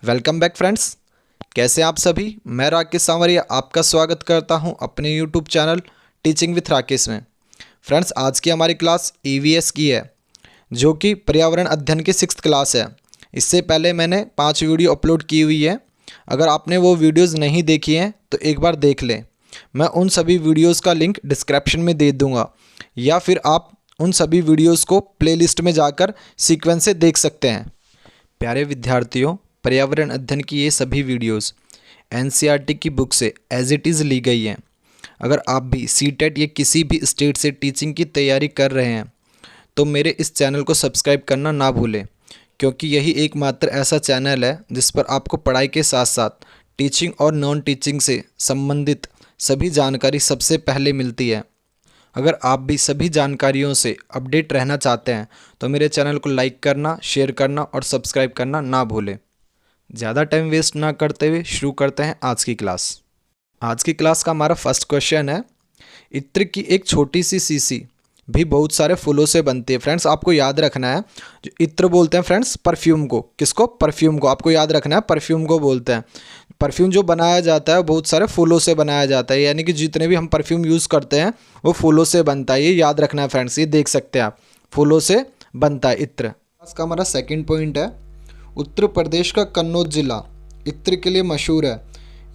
Welcome back friends. कैसे हैं आप सभी। मैं राकेश सांवरिया आपका स्वागत करता हूं अपने YouTube channel teaching with Rakesh में। फ्रेंड्स, आज की हमारी क्लास ईवीएस की है, जो कि पर्यावरण अध्ययन की 6th क्लास है। इससे पहले मैंने 5 वीडियो अपलोड की हुई है। अगर आपने वो वीडियोज़ नहीं देखी हैं तो एक बार देख लें। मैं उन सभी वीडियोज़ का लिंक डिस्क्रिप्शन में दे दूँगा, या फिर आप उन सभी वीडियोज़ को प्लेलिस्ट में जाकर सीक्वेंस से देख सकते हैं। प्यारे विद्यार्थियों, पर्यावरण अध्ययन की ये सभी वीडियोस एनसीईआरटी की बुक से एज इट इज़ ली गई हैं। अगर आप भी सीटेट या किसी भी स्टेट से टीचिंग की तैयारी कर रहे हैं तो मेरे इस चैनल को सब्सक्राइब करना ना भूलें, क्योंकि यही एकमात्र ऐसा चैनल है जिस पर आपको पढ़ाई के साथ साथ टीचिंग और नॉन टीचिंग से संबंधित सभी जानकारी सबसे पहले मिलती है। अगर आप भी सभी जानकारियों से अपडेट रहना चाहते हैं तो मेरे चैनल को लाइक करना, शेयर करना और सब्सक्राइब करना ना भूलें। ज़्यादा टाइम वेस्ट ना करते हुए शुरू करते हैं आज की क्लास। आज की क्लास का हमारा फर्स्ट क्वेश्चन है, इत्र की एक छोटी सी शीशी भी बहुत सारे फूलों से बनती है। फ्रेंड्स, आपको याद रखना है, जो इत्र बोलते हैं फ्रेंड्स परफ्यूम को। किसको? परफ्यूम को। आपको याद रखना है, परफ्यूम को बोलते हैं। परफ्यूम जो बनाया जाता है बहुत सारे फूलों से बनाया जाता है, यानी कि जितने भी हम परफ्यूम यूज़ करते हैं वो फूलों से बनता है। ये याद रखना है फ्रेंड्स, ये देख सकते हैं आप, फूलों से बनता है इत्र। इसका हमारा सेकंड पॉइंट है, उत्तर प्रदेश का कन्नौज जिला इत्र के लिए मशहूर है।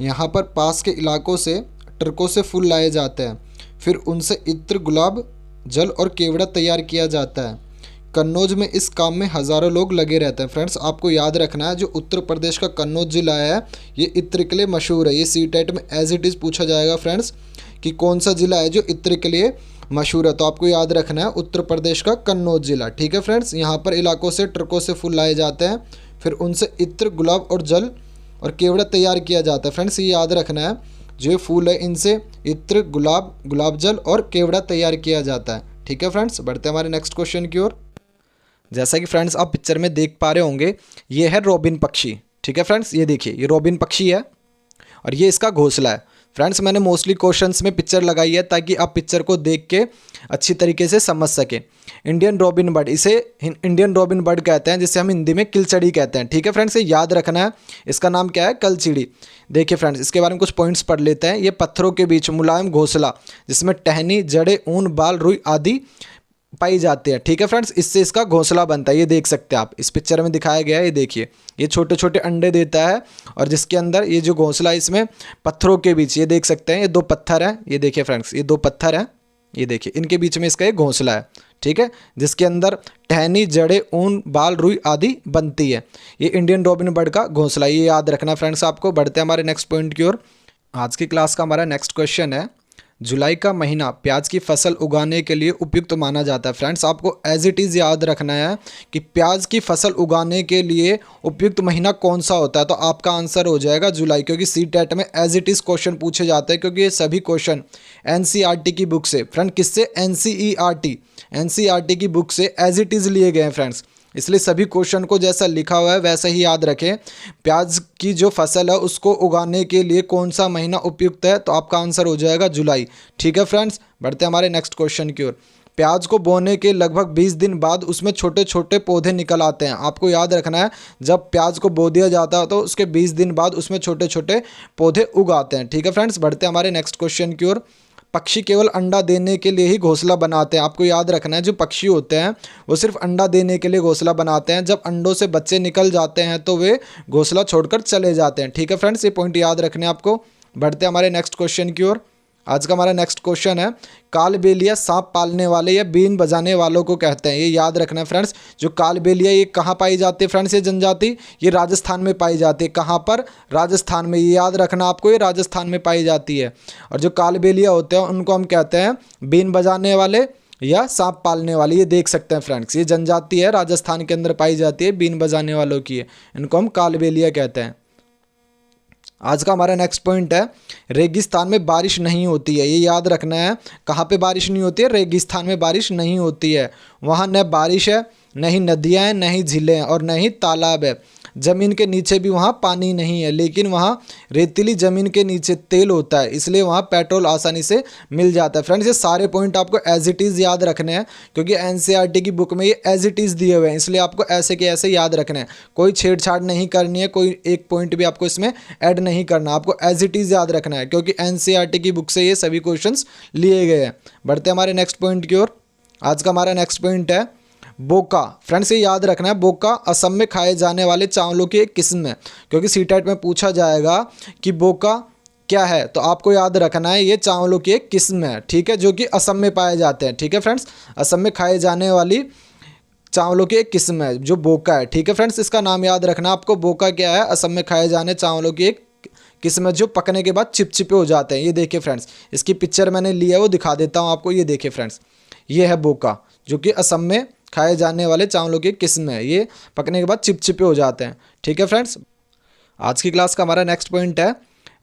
यहाँ पर पास के इलाकों से ट्रकों से फूल लाए जाते हैं, फिर उनसे इत्र, गुलाब जल और केवड़ा तैयार किया जाता है। कन्नौज में इस काम में हज़ारों लोग लगे रहते हैं। फ्रेंड्स, आपको याद रखना है, जो उत्तर प्रदेश का कन्नौज जिला है ये इत्र के लिए मशहूर है। ये सीटेट में एज इट इज़ पूछा जाएगा फ्रेंड्स कि कौन सा जिला है जो इत्र के लिए मशहूर है। तो आपको याद रखना है उत्तर प्रदेश का कन्नौज जिला। ठीक है फ्रेंड्स, यहाँ पर इलाकों से ट्रकों से फूल लाए जाते हैं, फिर उनसे इत्र, गुलाब और जल और केवड़ा तैयार किया जाता है। फ्रेंड्स, ये याद रखना है, जो फूल है इनसे इत्र, गुलाब जल और केवड़ा तैयार किया जाता है। ठीक है फ्रेंड्स, बढ़ते हैं हमारे नेक्स्ट क्वेश्चन की ओर। जैसा कि फ्रेंड्स आप पिक्चर में देख पा रहे होंगे, ये है रोबिन पक्षी। ठीक है फ्रेंड्स, ये देखिए, ये रोबिन पक्षी है और ये इसका घोंसला है। फ्रेंड्स, मैंने मोस्टली क्वेश्चंस में पिक्चर लगाई है ताकि आप पिक्चर को देख के अच्छी तरीके से समझ सकें। इंडियन रॉबिन बर्ड, इसे इंडियन रॉबिन बर्ड कहते हैं, जिसे हम हिंदी में किलचड़ी कहते हैं। ठीक है फ्रेंड्स, ये याद रखना है। इसका नाम क्या है? कलचिड़ी। देखिए फ्रेंड्स, इसके बारे में कुछ पॉइंट्स पढ़ लेते हैं। ये पत्थरों के बीच मुलायम घोंसला जिसमें टहनी, जड़ें, ऊन, बाल, रुई आदि पाई जाती है। ठीक है फ्रेंड्स, इससे इसका घोंसला बनता है। ये देख सकते हैं आप, इस पिक्चर में दिखाया गया है। ये देखिए, ये छोटे छोटे अंडे देता है और जिसके अंदर ये जो घोंसला है इसमें पत्थरों के बीच, ये देख सकते हैं, ये 2 पत्थर हैं। ये देखिए फ्रेंड्स, ये 2 पत्थर हैं, ये देखिए, इनके बीच में इसका एक घोंसला है। ठीक है, जिसके अंदर टहनी, जड़ें, ऊन, बाल, रुई आदि बनती है। ये इंडियन रॉबिन बर्ड का घोंसला, ये याद रखना फ्रेंड्स आपको। बढ़ते हैं हमारे नेक्स्ट पॉइंट की ओर। आज की क्लास का हमारा नेक्स्ट क्वेश्चन है, जुलाई का महीना प्याज की फसल उगाने के लिए उपयुक्त माना जाता है। फ्रेंड्स, आपको एज इट इज़ याद रखना है कि प्याज की फसल उगाने के लिए उपयुक्त महीना कौन सा होता है। तो आपका आंसर हो जाएगा जुलाई, क्योंकि सीटेट में एज इट इज़ क्वेश्चन पूछे जाते हैं, क्योंकि ये सभी क्वेश्चन एनसीईआरटी की बुक से, फ्रेंड किससे? एनसीईआरटी की बुक से एज इट इज़ लिए गए हैं फ्रेंड्स। इसलिए सभी क्वेश्चन को जैसा लिखा हुआ है वैसा ही याद रखें। प्याज की जो फसल है उसको उगाने के लिए कौन सा महीना उपयुक्त है? तो आपका आंसर हो जाएगा जुलाई। ठीक है फ्रेंड्स, बढ़ते हैं हमारे नेक्स्ट क्वेश्चन की ओर। प्याज को बोने के लगभग 20 दिन बाद उसमें छोटे छोटे पौधे निकल आते हैं। आपको याद रखना है, जब प्याज को बो दिया जाता है तो उसके 20 दिन बाद उसमें छोटे छोटे पौधे उगाते हैं। ठीक है फ्रेंड्स, बढ़ते हैं हमारे नेक्स्ट क्वेश्चन की ओर। पक्षी केवल अंडा देने के लिए ही घोंसला बनाते हैं। आपको याद रखना है, जो पक्षी होते हैं वो सिर्फ अंडा देने के लिए घोंसला बनाते हैं। जब अंडों से बच्चे निकल जाते हैं तो वे घोंसला छोड़कर चले जाते हैं। ठीक है फ्रेंड्स, ये पॉइंट याद रखने आपको। बढ़ते हैं हमारे नेक्स्ट क्वेश्चन की ओर। आज का हमारा नेक्स्ट क्वेश्चन है, कालबेलिया सांप पालने वाले या बीन बजाने वालों को कहते हैं। ये याद रखना है फ्रेंड्स, जो कालबेलिया ये कहाँ पाई जाती है फ्रेंड्स? ये जनजाति ये राजस्थान में पाई जाती है। कहाँ पर? राजस्थान में। ये याद रखना आपको, ये राजस्थान में पाई जाती है। और जो कालबेलिया होते हैं उनको हम कहते हैं बीन बजाने वाले या सांप पालने वाले। ये देख सकते हैं फ्रेंड्स, ये जनजाति है, राजस्थान के अंदर पाई जाती है, बीन बजाने वालों की है, इनको हम कालबेलिया कहते हैं। आज का हमारा नेक्स्ट पॉइंट है, रेगिस्तान में बारिश नहीं होती है। ये याद रखना है, कहाँ पे बारिश नहीं होती है? रेगिस्तान में बारिश नहीं होती है। वहाँ न बारिश है, न ही नदियाँ हैं, न ही झीलें हैं और न ही तालाब है। ज़मीन के नीचे भी वहाँ पानी नहीं है, लेकिन वहाँ रेतीली ज़मीन के नीचे तेल होता है, इसलिए वहाँ पेट्रोल आसानी से मिल जाता है। फ्रेंड्स ये सारे पॉइंट आपको एज इट इज़ याद रखने हैं, क्योंकि एनसीईआरटी की बुक में ये एज इट इज़ दिए हुए हैं, इसलिए आपको ऐसे के ऐसे याद रखना है। कोई छेड़छाड़ नहीं करनी है, कोई एक पॉइंट भी आपको इसमें ऐड नहीं करना, आपको एज इट इज़ याद रखना है, क्योंकि एनसीईआरटी की बुक से ये सभी क्वेश्चंस लिए गए हैं। बढ़ते हमारे नेक्स्ट पॉइंट की ओर। आज का हमारा नेक्स्ट पॉइंट है बोका। फ्रेंड्स ये याद रखना है, बोका असम में खाए जाने वाले चावलों की एक किस्म है, क्योंकि सीटेट में पूछा जाएगा कि बोका क्या है, तो आपको याद रखना है ये चावलों की एक किस्म है, ठीक है, जो कि असम में पाए जाते हैं। ठीक है फ्रेंड्स, असम में खाए जाने वाली चावलों की एक किस्म है जो बोका है। ठीक है फ्रेंड्स, इसका नाम याद रखना आपको, बोका क्या है, असम में खाए जाने चावलों की एक किस्म है जो पकने के बाद चिपचिपे हो जाते हैं। ये देखिए फ्रेंड्स, इसकी पिक्चर मैंने ली है, वो दिखा देता हूँ आपको। ये देखिए फ्रेंड्स, ये है बोका, जो कि असम में खाए जाने वाले चावलों की किस्म है, ये पकने के बाद चिपचिपे हो जाते हैं। ठीक है फ्रेंड्स, आज की क्लास का हमारा नेक्स्ट पॉइंट है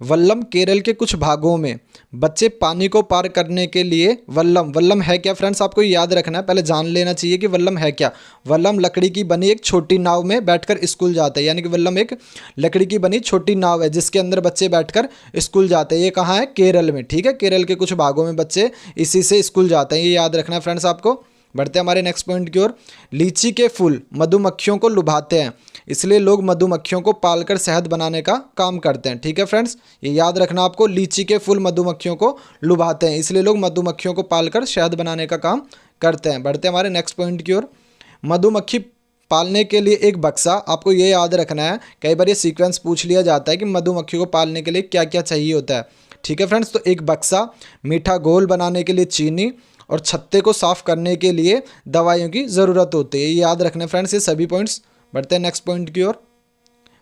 वल्लम। केरल के कुछ भागों में बच्चे पानी को पार करने के लिए वल्लम है क्या फ्रेंड्स, आपको याद रखना है, पहले जान लेना चाहिए कि वल्लम है क्या। वल्लम लकड़ी की बनी एक छोटी नाव में बैठकर स्कूल जाते हैं, यानी कि वल्लम एक लकड़ी की बनी छोटी नाव है जिसके अंदर बच्चे बैठकर स्कूल जाते हैं। ये कहाँ है, केरल में। ठीक है, केरल के कुछ भागों में बच्चे इसी से स्कूल जाते हैं, ये याद रखना है फ्रेंड्स आपको। बढ़ते हैं हमारे नेक्स्ट पॉइंट की ओर। लीची के फूल मधुमक्खियों को लुभाते हैं, इसलिए लोग मधुमक्खियों को पालकर शहद बनाने का काम करते हैं। ठीक है फ्रेंड्स, ये याद रखना आपको, लीची के फूल मधुमक्खियों को लुभाते हैं, इसलिए लोग मधुमक्खियों को पालकर शहद बनाने का काम करते हैं। बढ़ते हैं हमारे नेक्स्ट पॉइंट की ओर। मधुमक्खी पालने के लिए एक बक्सा, आपको ये याद रखना है, कई बार ये सीक्वेंस पूछ लिया जाता है कि मधुमक्खी को पालने के लिए क्या क्या चाहिए होता है। ठीक है फ्रेंड्स, तो एक बक्सा, मीठा घोल बनाने के लिए चीनी, और छत्ते को साफ करने के लिए दवाइयों की ज़रूरत होती है। ये याद रखना फ्रेंड्स, ये सभी पॉइंट्स। बढ़ते हैं नेक्स्ट पॉइंट की ओर।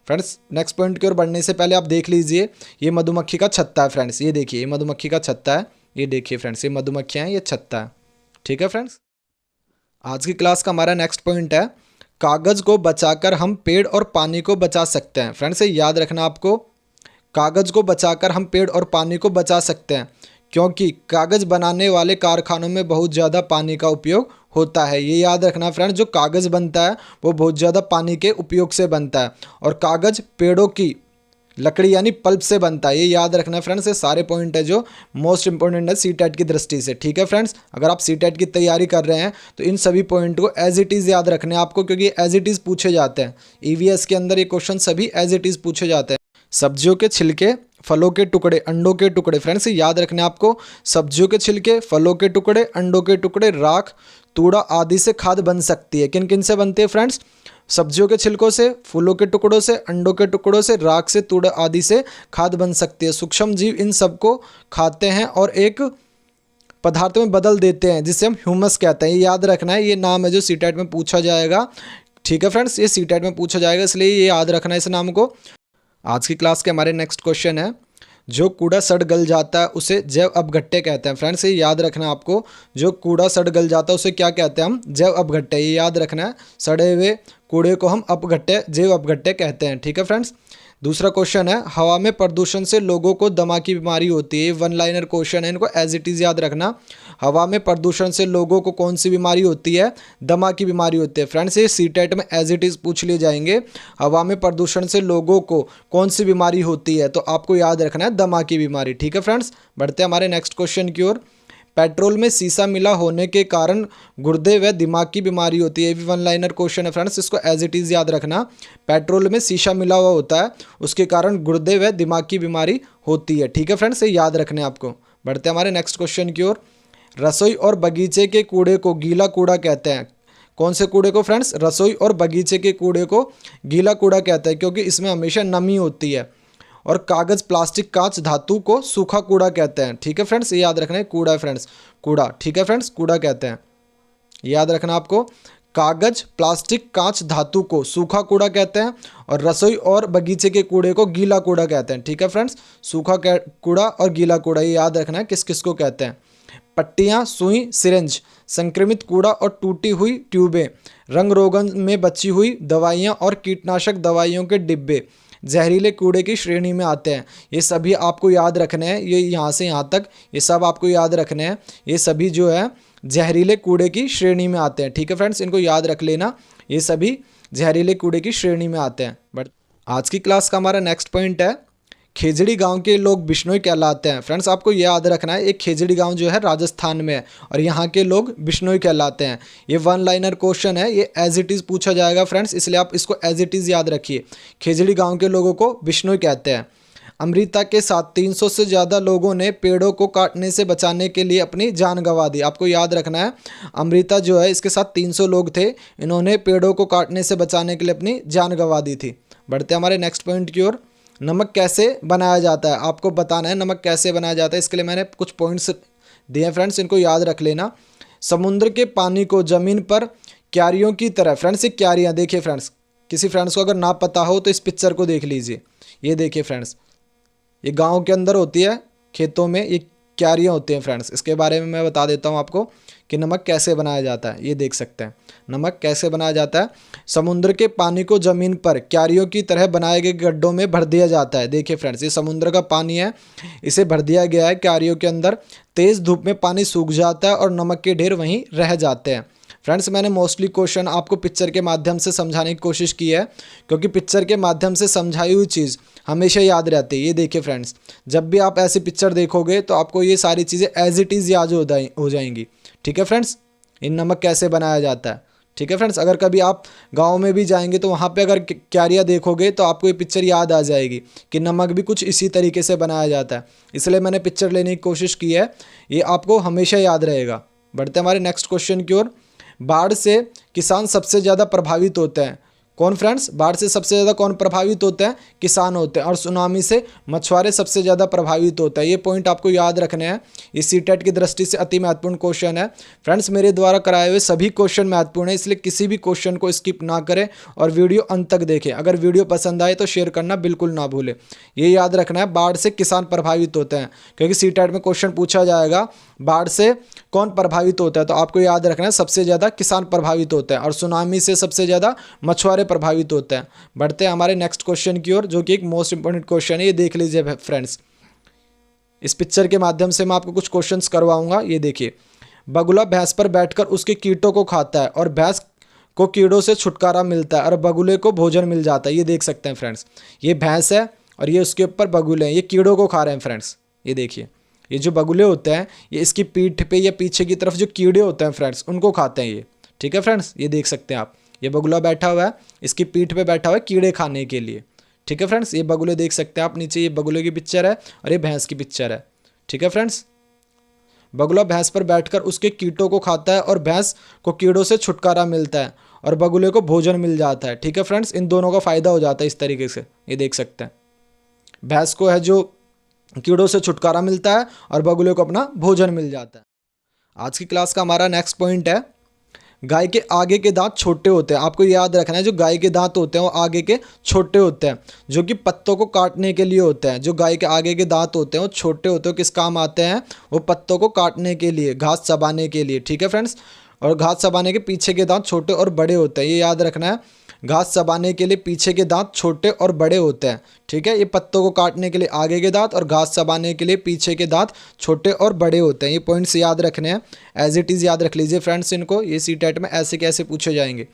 फ्रेंड्स नेक्स्ट पॉइंट की ओर बढ़ने से पहले आप देख लीजिए, ये मधुमक्खी का छत्ता है फ्रेंड्स, ये देखिए, ये मधुमक्खी का छत्ता है, ये देखिए फ्रेंड्स, ये मधुमक्खियाँ हैं, ये छत्ता है। ठीक है फ्रेंड्स, आज की क्लास का हमारा नेक्स्ट पॉइंट है कागज़ को बचाकर हम पेड़ और पानी को बचा सकते हैं। फ्रेंड्स ये याद रखना आपको, कागज़ को बचाकर हम पेड़ और पानी को बचा सकते हैं, क्योंकि कागज़ बनाने वाले कारखानों में बहुत ज़्यादा पानी का उपयोग होता है। ये याद रखना फ्रेंड्स, जो कागज़ बनता है वो बहुत ज़्यादा पानी के उपयोग से बनता है, और कागज़ पेड़ों की लकड़ी यानी पल्प से बनता है। ये याद रखना फ्रेंड्स, ये सारे पॉइंट है जो मोस्ट इंपॉर्टेंट है सीटेट की दृष्टि से। ठीक है फ्रेंड्स, अगर आप सीटेट की तैयारी कर रहे हैं तो इन सभी पॉइंट को एज इट इज़ याद रखने हैं आपको, क्योंकि एज इट इज़ पूछे जाते हैं। ईवीएस के अंदर ये क्वेश्चन सभी एज इट इज़ पूछे जाते हैं। सब्जियों के छिलके, फलों के टुकड़े, अंडों के टुकड़े, फ्रेंड्स याद रखने आपको, सब्जियों के छिलके, फलों के टुकड़े, अंडों के टुकड़े, राख, तूड़ा आदि से खाद बन सकती है। किन किन से बनती है फ्रेंड्स, सब्जियों के छिलकों से, फूलों के टुकड़ों से, अंडों के टुकड़ों से, राख से, तूड़ा आदि से खाद बन सकती है। सूक्ष्म जीव इन सबको खाते हैं और एक पदार्थ में बदल देते हैं जिसे हम ह्यूमस कहते हैं। ये याद रखना है, ये नाम है जो सीटेट में पूछा जाएगा। ठीक है फ्रेंड्स, ये सीटेट में पूछा जाएगा, इसलिए ये याद रखना है इस नाम को। आज की क्लास के हमारे नेक्स्ट क्वेश्चन है, जो कूड़ा सड़ गल जाता है उसे जैव अपघट्य कहते हैं। फ्रेंड्स ये याद रखना आपको, जो कूड़ा सड़ गल जाता है उसे क्या कहते हैं हम, जैव अपघट्य। ये याद रखना है, सड़े हुए कूड़े को हम अपघट्य, जैव अपघट्य कहते हैं। ठीक है फ्रेंड्स, दूसरा क्वेश्चन है, हवा में प्रदूषण से लोगों को दमा की बीमारी होती है। वन लाइनर क्वेश्चन है, इनको एज इट इज़ याद रखना। हवा में प्रदूषण से लोगों को कौन सी बीमारी होती है, दमा की बीमारी होती है। फ्रेंड्स ये सीटेट में एज इट इज़ पूछ लिए जाएंगे, हवा में प्रदूषण से लोगों को कौन सी बीमारी होती है, तो आपको याद रखना है दमा की बीमारी। ठीक है फ्रेंड्स, बढ़ते हैं हमारे नेक्स्ट क्वेश्चन की ओर। पेट्रोल में शीशा मिला होने के कारण गुर्दे व दिमाग की बीमारी होती है। ये भी वन लाइनर क्वेश्चन है फ्रेंड्स, इसको एज इट इज़ याद रखना। पेट्रोल में शीशा मिला हुआ होता है, उसके कारण गुर्दे व दिमाग की बीमारी होती है। ठीक है फ्रेंड्स, ये याद रखने आपको। बढ़ते हैं हमारे नेक्स्ट क्वेश्चन की ओर। रसोई और बगीचे के कूड़े को गीला कूड़ा कहते हैं। कौन से कूड़े को फ्रेंड्स, रसोई और बगीचे के कूड़े को गीला कूड़ा कहते हैं, क्योंकि इसमें हमेशा नमी होती है। और कागज़, प्लास्टिक, कांच, धातु को सूखा कूड़ा कहते हैं। ठीक है फ्रेंड्स, ये याद रखना है, कूड़ा है फ्रेंड्स, कूड़ा। ठीक है फ्रेंड्स, कूड़ा कहते हैं, याद रखना आपको। कागज़, प्लास्टिक, कांच, धातु को सूखा कूड़ा कहते हैं, और रसोई और बगीचे के कूड़े को गीला कूड़ा कहते हैं। ठीक है फ्रेंड्स, सूखा कूड़ा और गीला कूड़ा, ये याद रखना है किस किस को कहते हैं। पट्टियाँ, सुई, सिरिंज, संक्रमित कूड़ा और टूटी हुई ट्यूबें, रंग रोगन में बची हुई दवाइयाँ और कीटनाशक दवाइयों के डिब्बे जहरीले कूड़े की श्रेणी में आते हैं। ये सभी आपको याद रखने हैं, ये यहाँ से यहाँ तक ये सब आपको याद रखने हैं। ये सभी जो है जहरीले कूड़े की श्रेणी में आते हैं। ठीक है फ्रेंड्स, इनको याद रख लेना, ये सभी जहरीले कूड़े की श्रेणी में आते हैं। बट आज की क्लास का हमारा नेक्स्ट पॉइंट है, खेजड़ी गांव के लोग बिश्नोई कहलाते हैं। फ्रेंड्स आपको ये याद रखना है, एक खेजड़ी गांव जो है राजस्थान में है और यहाँ के लोग बिश्नोई कहलाते हैं। ये वन लाइनर क्वेश्चन है, ये एज इट इज़ पूछा जाएगा फ्रेंड्स, इसलिए आप इसको एज इट इज़ याद रखिए। खेजड़ी गांव के लोगों को बिश्नोई कहते हैं। अमृता के साथ 300 से ज़्यादा लोगों ने पेड़ों को काटने से बचाने के लिए अपनी जान गंवा दी। आपको याद रखना है, अमृता जो है इसके साथ 300 लोग थे, इन्होंने पेड़ों को काटने से बचाने के लिए अपनी जान गंवा दी थी। बढ़ते हमारे नेक्स्ट पॉइंट की ओर। नमक कैसे बनाया जाता है, आपको बताना है नमक कैसे बनाया जाता है। इसके लिए मैंने कुछ पॉइंट्स दिए हैं फ्रेंड्स, इनको याद रख लेना। समुद्र के पानी को ज़मीन पर क्यारियों की तरह, फ्रेंड्स ये क्यारियाँ देखिए फ्रेंड्स, किसी फ्रेंड्स को अगर ना पता हो तो इस पिक्चर को देख लीजिए। ये देखिए फ्रेंड्स, ये गांव के अंदर होती है, खेतों में ये क्यारियाँ होती हैं फ्रेंड्स। इसके बारे में मैं बता देता हूँ आपको कि नमक कैसे बनाया जाता है। ये देख सकते हैं नमक कैसे बनाया जाता है। समुद्र के पानी को ज़मीन पर क्यारियों की तरह बनाए गए गड्ढों में भर दिया जाता है। देखिए फ्रेंड्स, ये समुद्र का पानी है, इसे भर दिया गया है क्यारियों के अंदर। तेज़ धूप में पानी सूख जाता है और नमक के ढेर वहीं रह जाते हैं। फ्रेंड्स मैंने मोस्टली क्वेश्चन आपको पिक्चर के माध्यम से समझाने की कोशिश की है, क्योंकि पिक्चर के माध्यम से समझाई हुई चीज़ हमेशा याद रहती है। ये देखिए फ्रेंड्स, जब भी आप ऐसी पिक्चर देखोगे तो आपको ये सारी चीज़ें एज इट इज़ याद हो जाएंगी। ठीक है फ्रेंड्स, इन नमक कैसे बनाया जाता है। ठीक है फ्रेंड्स, अगर कभी आप गांव में भी जाएंगे तो वहाँ पे अगर क्यारियाँ देखोगे तो आपको ये पिक्चर याद आ जाएगी कि नमक भी कुछ इसी तरीके से बनाया जाता है। इसलिए मैंने पिक्चर लेने की कोशिश की है, ये आपको हमेशा याद रहेगा। बढ़ते हमारे नेक्स्ट क्वेश्चन की ओर। बाढ़ से किसान सबसे ज़्यादा प्रभावित होते हैं। कौन फ्रेंड्स, बाढ़ से सबसे ज़्यादा कौन प्रभावित होते हैं? किसान होते हैं। और सुनामी से मछुआरे सबसे ज़्यादा प्रभावित होते हैं। ये पॉइंट आपको याद रखने हैं, ये सीटेट की दृष्टि से अति महत्वपूर्ण क्वेश्चन है। फ्रेंड्स मेरे द्वारा कराए हुए सभी क्वेश्चन महत्वपूर्ण है, इसलिए किसी भी क्वेश्चन को स्किप ना करें और वीडियो अंत तक देखें। अगर वीडियो पसंद आए तो शेयर करना बिल्कुल ना भूलें। ये याद रखना है, बाढ़ से किसान प्रभावित होते हैं, क्योंकि सीटेट में क्वेश्चन पूछा जाएगा बाढ़ से कौन प्रभावित होता है, तो आपको याद रखना है सबसे ज़्यादा किसान प्रभावित होता है और सुनामी से सबसे ज़्यादा मछुआरे प्रभावित होते हैं। बढ़ते हैं हमारे नेक्स्ट क्वेश्चन की ओर, जो कि एक मोस्ट इंपॉर्टेंट क्वेश्चन है। ये देख लीजिए फ्रेंड्स, इस पिक्चर के माध्यम से मैं आपको कुछ क्वेश्चंस करवाऊंगा। ये देखिए, बगुला भैंस पर बैठकर उसके कीटों को खाता है और भैंस को कीड़ों से छुटकारा मिलता है और बगुले को भोजन मिल जाता है। ये देख सकते हैं फ्रेंड्स, ये भैंस है और ये उसके ऊपर बगुले हैं, ये कीड़ों को खा रहे हैं फ्रेंड्स। ये देखिए, ये जो बगुले होते हैं ये इसकी पीठ पे या पीछे की तरफ जो कीड़े होते हैं फ्रेंड्स उनको खाते हैं ये। ठीक है फ्रेंड्स, ये देख सकते हैं आप, ये बगुला बैठा हुआ है, इसकी पीठ पे बैठा हुआ है कीड़े खाने के लिए। ठीक है फ्रेंड्स, ये बगुले देख सकते हैं आप नीचे, ये बगुले की पिक्चर है और ये भैंस की पिक्चर है। ठीक है फ्रेंड्स, बगुला भैंस पर बैठकर उसके कीटों को खाता है और भैंस को कीड़ों से छुटकारा मिलता है और बगुले को भोजन मिल जाता है। ठीक है फ्रेंड्स, इन दोनों का फ़ायदा हो जाता है इस तरीके से। ये देख सकते हैं, भैंस को है जो कीड़ों से छुटकारा मिलता है और बगुले को अपना भोजन मिल जाता है। आज की क्लास का हमारा नेक्स्ट पॉइंट है, गाय के आगे के दांत छोटे होते हैं। आपको याद रखना है, जो गाय के दांत होते हैं वो आगे के छोटे होते हैं, जो कि पत्तों को काटने के लिए होते हैं। जो गाय के आगे के दांत होते हैं वो छोटे होते हैं, किस काम आते हैं? वो पत्तों को काटने के लिए, घास चबाने के लिए। ठीक है फ्रेंड्स, और घास चबाने के पीछे के दांत छोटे और बड़े होते हैं, ये याद रखना है। घास चबाने के लिए पीछे के दांत छोटे और बड़े होते हैं। ठीक है, ये पत्तों को काटने के लिए आगे के दांत और घास चबाने के लिए पीछे के दांत छोटे और बड़े होते हैं। ये पॉइंट्स याद रखने हैं, एज इट इज़ याद रख लीजिए फ्रेंड्स इनको। ये सीटेट में ऐसे कैसे पूछे जाएंगे।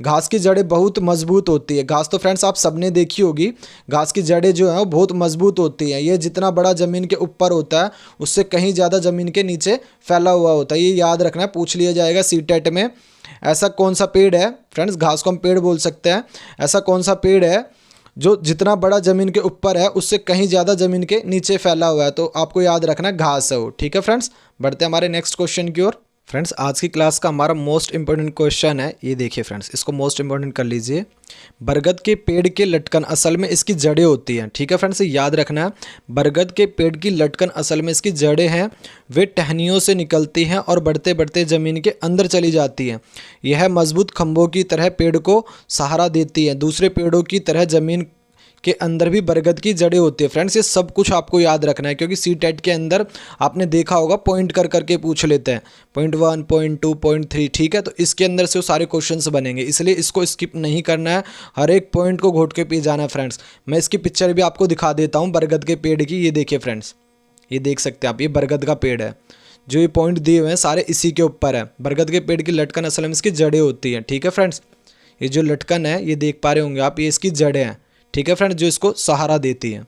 घास की जड़ें बहुत मजबूत होती है। घास तो फ्रेंड्स आप सबने देखी होगी, घास की जड़ें जो हैं वो बहुत मजबूत होती हैं। ये जितना बड़ा ज़मीन के ऊपर होता है उससे कहीं ज़्यादा ज़मीन के नीचे फैला हुआ होता है। ये याद रखना है, पूछ लिया जाएगा सीटेट में। ऐसा कौन सा पेड़ है फ्रेंड्स, घास को हम पेड़ बोल सकते हैं, ऐसा कौन सा पेड़ है जो जितना बड़ा ज़मीन के ऊपर है उससे कहीं ज़्यादा ज़मीन के नीचे फैला हुआ है? तो आपको याद रखना है घास है वो। ठीक है फ्रेंड्स, बढ़ते हैं हमारे नेक्स्ट क्वेश्चन की ओर। फ्रेंड्स आज की क्लास का हमारा मोस्ट इंपॉर्टेंट क्वेश्चन है, ये देखिए फ्रेंड्स, इसको मोस्ट इंपॉर्टेंट कर लीजिए। बरगद के पेड़ के लटकन असल में इसकी जड़ें होती हैं। ठीक है फ्रेंड्स, याद रखना है, बरगद के पेड़ की लटकन असल में इसकी जड़ें हैं, वे टहनियों से निकलती हैं और बढ़ते बढ़ते ज़मीन के अंदर चली जाती हैं। यह मजबूत खंभों की तरह पेड़ को सहारा देती हैं। दूसरे पेड़ों की तरह ज़मीन के अंदर भी बरगद की जड़ें होती है। फ्रेंड्स ये सब कुछ आपको याद रखना है, क्योंकि सीटेट के अंदर आपने देखा होगा पॉइंट कर करके पूछ लेते हैं, पॉइंट 1, पॉइंट 2, पॉइंट 3। ठीक है, तो इसके अंदर से वो सारे क्वेश्चंस बनेंगे, इसलिए इसको स्किप नहीं करना है, हर एक पॉइंट को घोट के पी जाना है। फ्रेंड्स मैं इसकी पिक्चर भी आपको दिखा देता हूँ बरगद के पेड़ की। ये देखिए फ्रेंड्स, ये देख सकते हैं आप, ये बरगद का पेड़ है। जो ये पॉइंट दिए हुए हैं सारे इसी के ऊपर है। बरगद के पेड़ की लटकन असल में इसकी जड़ें होती हैं। ठीक है फ्रेंड्स, ये जो लटकन है ये देख पा रहे होंगे आप, ये इसकी जड़ें हैं, ठीक है फ्रेंड्स, जो इसको सहारा देती हैं।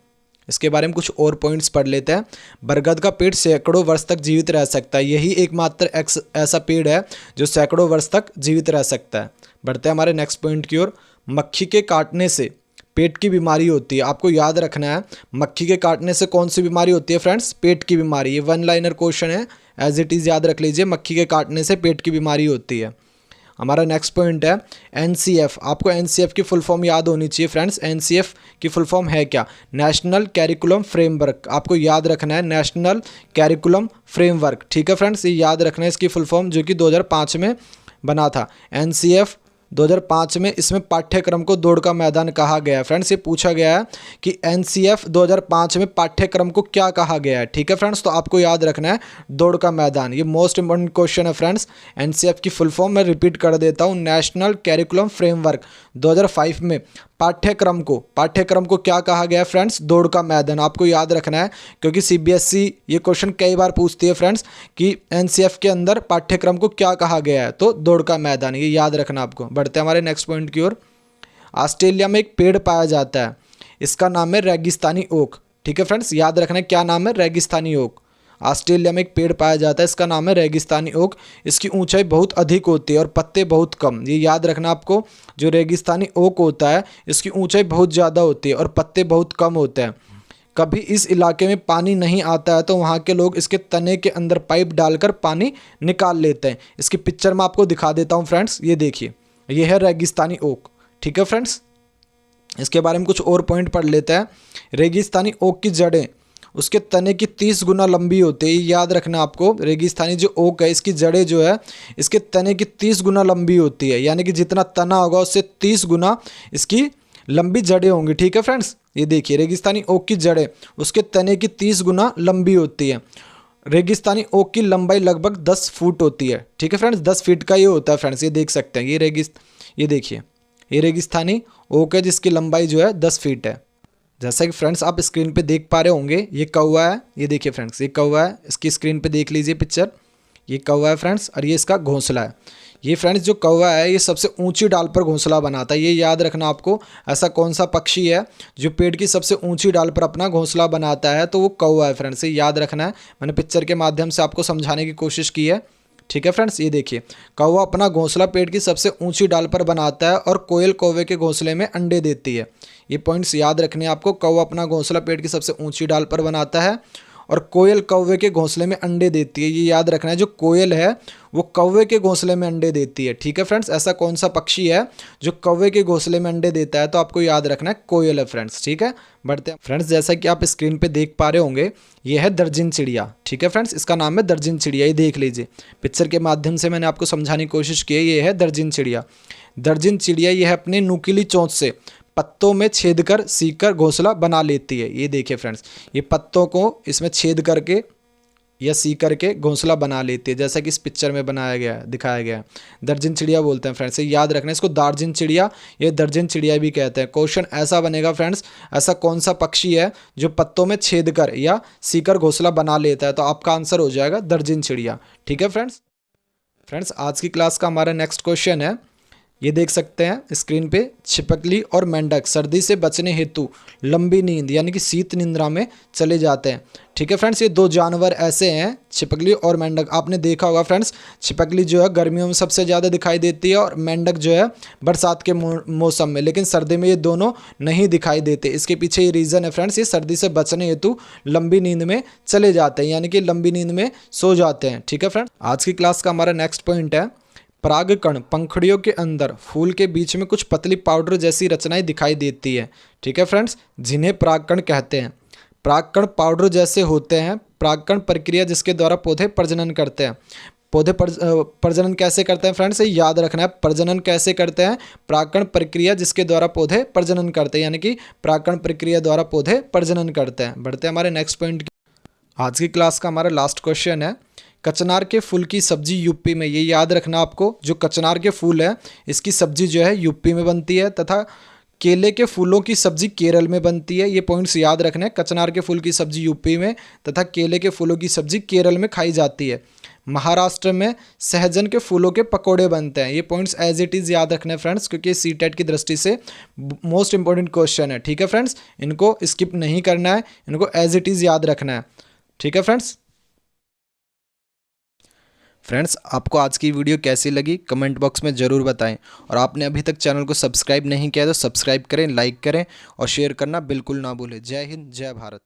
इसके बारे में कुछ और पॉइंट्स पढ़ लेते हैं। बरगद का पेड़ सैकड़ों वर्ष तक जीवित रह सकता है, यही एकमात्र ऐसा पेड़ है जो सैकड़ों वर्ष तक जीवित रह सकता है। बढ़ते हैं हमारे नेक्स्ट पॉइंट की ओर। मक्खी के काटने से पेट की बीमारी होती है। आपको याद रखना है, मक्खी के काटने से कौन सी बीमारी होती है फ्रेंड्स? पेट की बीमारी। ये वन लाइनर क्वेश्चन है, एज इट इज़ याद रख लीजिए, मक्खी के काटने से पेट की बीमारी होती है। हमारा नेक्स्ट पॉइंट है एनसीएफ। आपको एनसीएफ की फुल फॉर्म याद होनी चाहिए फ्रेंड्स। एनसीएफ की फुल फॉर्म है क्या? National curriculum framework. आपको याद रखना है, नेशनल कैरिकुलम फ्रेमवर्क, ठीक है फ्रेंड्स, ये याद रखना है इसकी फुल फॉर्म, जो कि 2005 में बना था। एनसीएफ 2005 में, इसमें पाठ्यक्रम को दौड़ का मैदान कहा गया है। फ्रेंड्स ये पूछा गया है कि एनसीएफ 2005 में पाठ्यक्रम को क्या कहा गया है, ठीक है फ्रेंड्स, तो आपको याद रखना है दौड़ का मैदान। ये मोस्ट इंपॉर्टेंट क्वेश्चन है फ्रेंड्स। एनसीएफ की फुल फॉर्म मैं रिपीट कर देता हूँ, नेशनल कैरिकुलम फ्रेमवर्क। 2005 में पाठ्यक्रम को क्या कहा गया है फ्रेंड्स? दौड़ का मैदान। आपको याद रखना है, क्योंकि सीबीएसई ये क्वेश्चन कई बार पूछती है फ्रेंड्स कि एनसीएफ के अंदर पाठ्यक्रम को क्या कहा गया है, तो दौड़ का मैदान, ये याद रखना आपको। बढ़ते हैं हमारे नेक्स्ट पॉइंट की ओर। ऑस्ट्रेलिया में एक पेड़ पाया जाता है, इसका नाम है रेगिस्तानी ओक, ठीक है फ्रेंड्स, याद रखना है क्या नाम है? रेगिस्तानी ओक। ऑस्ट्रेलिया में एक पेड़ पाया जाता है, इसका नाम है रेगिस्तानी ओक। इसकी ऊंचाई बहुत अधिक होती है और पत्ते बहुत कम। ये याद रखना आपको, जो रेगिस्तानी ओक होता है इसकी ऊंचाई बहुत ज़्यादा होती है और पत्ते बहुत कम होते हैं। कभी इस इलाके में पानी नहीं आता है तो वहाँ के लोग इसके तने के अंदर पाइप डालकर पानी निकाल लेते हैं। इसकी पिक्चर मैं आपको दिखा देता हूँ फ्रेंड्स, ये देखिए, ये है रेगिस्तानी ओक, ठीक है फ्रेंड्स। इसके बारे में कुछ और पॉइंट पढ़ लेते हैं। रेगिस्तानी ओक की जड़ें उसके तने की 30 गुना लंबी होती है, ये याद रखना आपको। रेगिस्तानी जो ओक है इसकी जड़ें जो है इसके तने की 30 गुना लंबी होती है, यानी कि जितना तना होगा उससे 30 गुना इसकी लंबी जड़ें होंगी, ठीक है फ्रेंड्स। ये देखिए, रेगिस्तानी ओक की जड़ें उसके तने की 30 गुना लंबी होती है। रेगिस्तानी ओक की लंबाई लगभग 10 फुट होती है, ठीक है फ्रेंड्स, 10 फीट का ये होता है फ्रेंड्स, ये देख सकते हैं। ये देखिए, ये रेगिस्तानी ओक है जिसकी लंबाई जो है 10 फीट है। जैसा कि फ्रेंड्स आप स्क्रीन पे देख पा रहे होंगे, ये कौवा है, ये देखिए फ्रेंड्स, ये कौवा है, इसकी स्क्रीन पे देख लीजिए पिक्चर, ये कौवा है फ्रेंड्स, और ये इसका घोंसला है। ये फ्रेंड्स जो कौवा है ये सबसे ऊंची डाल पर घोंसला बनाता है, ये याद रखना आपको। ऐसा कौन सा पक्षी है जो पेड़ की सबसे ऊंची डाल पर अपना घोंसला बनाता है, तो वो कौवा है फ्रेंड्स, ये याद रखना है। मैंने पिक्चर के माध्यम से आपको समझाने की कोशिश की है, ठीक है फ्रेंड्स। ये देखिए, कौवा अपना घोंसला पेड़ की सबसे ऊंची डाल पर बनाता है और कोयल कौवे के घोंसले में अंडे देती है। ये पॉइंट्स याद रखने आपको। कौवा अपना घोंसला पेड़ की सबसे ऊंची डाल पर बनाता है और कोयल कौवे के घोंसले में अंडे देती है, ये याद रखना है। जो कोयल है वो कौवे के घोंसले में अंडे देती है, ठीक है फ्रेंड्स। ऐसा कौन सा पक्षी है जो कौवे के घोंसले में अंडे देता है, तो आपको याद रखना है कोयल है फ्रेंड्स, ठीक है। बढ़ते हैं फ्रेंड्स, जैसा कि आप स्क्रीन पे देख पा रहे होंगे, ये है दर्जन चिड़िया, ठीक है फ्रेंड्स, इसका नाम है दर्जन चिड़िया। ये देख लीजिए, पिक्चर के माध्यम से मैंने आपको समझाने की कोशिश की है, ये है दर्जन चिड़िया। दर्जन चिड़िया ये है अपने नुकीली चोंच से पत्तों में छेद कर सीख कर घोंसला बना लेती है। ये देखिए फ्रेंड्स, ये पत्तों को इसमें छेद करके या सी करके घोंसला बना लेती है, जैसा कि इस पिक्चर में बनाया गया है, दिखाया गया है। दर्जन चिड़िया बोलते हैं फ्रेंड्स, ये याद रखना है। इसको दार्जिन चिड़िया या दर्जन चिड़िया भी कहते हैं। क्वेश्चन ऐसा बनेगा फ्रेंड्स, ऐसा कौन सा पक्षी है जो पत्तों में छेद कर या सीकर घोंसला बना लेता है, तो आपका आंसर हो जाएगा दर्जन चिड़िया, ठीक है फ्रेंड्स आज की क्लास का हमारा नेक्स्ट क्वेश्चन है, ये देख सकते हैं स्क्रीन पे। छिपकली और मेंढक सर्दी से बचने हेतु लंबी नींद यानी कि शीत निंद्रा में चले जाते हैं, ठीक है फ्रेंड्स। ये दो जानवर ऐसे हैं, छिपकली और मेंढक। आपने देखा होगा फ्रेंड्स, छिपकली जो है गर्मियों में सबसे ज़्यादा दिखाई देती है और मेंढक जो है बरसात के मौसम में, लेकिन सर्दी में ये दोनों नहीं दिखाई देते। इसके पीछे ये रीज़न है फ्रेंड्स, ये सर्दी से बचने हेतु लंबी नींद में चले जाते हैं, यानी कि लंबी नींद में सो जाते हैं, ठीक है फ्रेंड्स। आज की क्लास का हमारा नेक्स्ट पॉइंट है, परागकण पंखुड़ियों के अंदर फूल के बीच में कुछ पतली पाउडर जैसी रचनाएं दिखाई देती है, ठीक है फ्रेंड्स, जिन्हें परागकण कहते हैं। परागकण पाउडर जैसे होते हैं। परागकण प्रक्रिया जिसके द्वारा पौधे प्रजनन करते हैं। पौधे प्रजनन कैसे करते हैं फ्रेंड्स, याद रखना है। प्रजनन कैसे करते हैं? परागकण प्रक्रिया जिसके द्वारा पौधे प्रजनन करते हैं, यानी कि परागकण प्रक्रिया द्वारा पौधे प्रजनन करते हैं। बढ़ते हैं हमारे नेक्स्ट पॉइंट की। आज की क्लास का हमारा लास्ट क्वेश्चन है, कचनार के फूल की सब्जी यूपी में, ये याद रखना आपको, जो कचनार के फूल है इसकी सब्जी जो है यूपी में बनती है, तथा केले के फूलों की सब्जी केरल में बनती है। ये पॉइंट्स याद रखना है। कचनार के फूल की सब्जी यूपी में तथा केले के फूलों की सब्जी केरल में खाई जाती है। महाराष्ट्र में सहजन के फूलों के पकोड़े बनते हैं। ये पॉइंट्स एज इट इज़ याद रखना है फ्रेंड्स, क्योंकि ये सीटेट की दृष्टि से मोस्ट इंपॉर्टेंट क्वेश्चन है। ठीक है फ्रेंड्स, इनको स्किप नहीं करना है, इनको एज इट इज़ याद रखना है। ठीक है फ्रेंड्स, आपको आज की वीडियो कैसी लगी कमेंट बॉक्स में ज़रूर बताएं, और आपने अभी तक चैनल को सब्सक्राइब नहीं किया तो सब्सक्राइब करें, लाइक करें और शेयर करना बिल्कुल ना भूलें। जय हिंद, जय भारत।